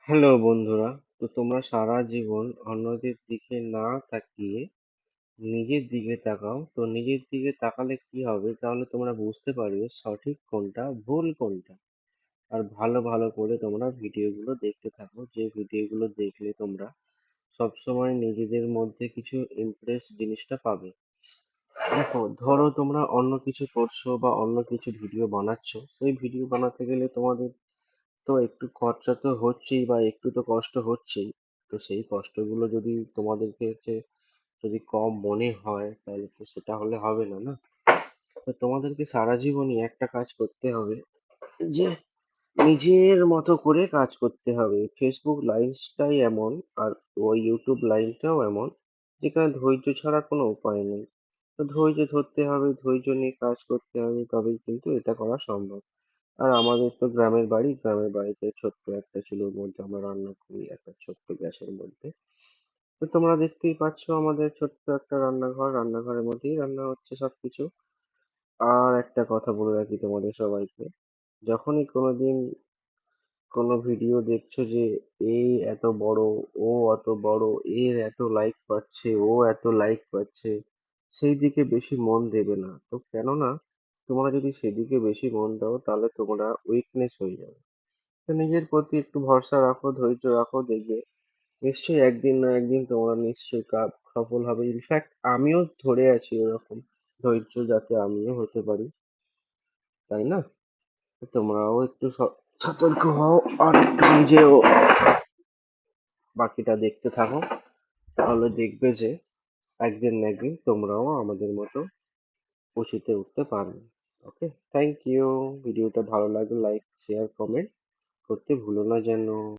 Hello বন্ধুরা। তো তোমরা সারা জীবন অন্যদের দিকে না তাকিয়ে নিজের দিকে তাকাও। তো নিজের দিকে তাকালে কি হবে, তাহলে তোমরা বুঝতে পারবে সঠিক কোনটা ভুল কোনটা। আর ভালো ভালো করে তোমরা ভিডিওগুলো দেখতে থাকো, যে ভিডিওগুলো দেখলে তোমরা সবসময় নিজেদের মধ্যে কিছু ইমপ্রেস জিনিসটা পাবে। দেখো, ধরো তোমরা অন্য কিছু করছো বা অন্য কিছু ভিডিও বানাচ্ছো, সেই ভিডিও বানাতে গেলে তোমাদের তো একটু খরচা তো হচ্ছেই বা একটু তো কষ্ট হচ্ছেই। তো সেই কষ্টগুলো যদি তোমাদেরকে যদি কম মনে হয়, তাহলে তো সেটা হলে হবে না, না? তো তোমাদেরকে সারা জীবনই একটা কাজ করতে হবে, যে নিজের মতো করে কাজ করতে হবে। ফেসবুক লাইফটাই এমন, আর ওই ইউটিউব লাইফটাও এমন, যেখানে ধৈর্য ছাড়া কোনো উপায় নেই। তো ধৈর্য ধরতে হবে, ধৈর্য নিয়ে কাজ করতে হবে, তবেই কিন্তু এটা করা সম্ভব। আর আমাদের তো গ্রামের বাড়ি, গ্রামের বাড়িতে ছোট্ট একটা চুলোর মধ্যে আমরা রান্না করি, একটা ছোট্ট গ্যাসের মধ্যে। তো তোমরা দেখতেই পাচ্ছ আমাদের ছোট্ট একটা রান্নাঘর, রান্নাঘরের মধ্যেই রান্না হচ্ছে সবকিছু। আর একটা কথা বলে রাখি তোমাদের সবাইকে, যখনই কোনোদিন কোনো ভিডিও দেখছো যে এই এত বড়, ও অত বড়, এর এত লাইক পাচ্ছে, ও এত লাইক পাচ্ছে, সেই দিকে বেশি মন দেবে না। তো কেননা তোমরা যদি সেদিকে বেশি মন দাও, তাহলে তোমরা উইকনেস হয়ে যাবে। তো নিজের প্রতি একটু ভরসা রাখো, ধৈর্য রাখো, দেখবে নিশ্চয়ই একদিন না একদিন তোমরা নিশ্চয়ই সফল হবে। ইনফ্যাক্ট আমিও ধরে আছি ওরকম ধৈর্য, যাতে আমিও হতে পারি, তাই না? তো তোমরাও একটু সতর্ক হও, আর একটু নিজেও বাকিটা দেখতে থাকো। তাহলে দেখবে যে একদিন না একদিন তোমরাও আমাদের মতো উঁচুতে উঠতে পারবে। ওকে, থ্যাংক ইউ। ভিডিওটা ভালো লাগলে লাইক, শেয়ার, কমেন্ট করতে ভুলো না যেন।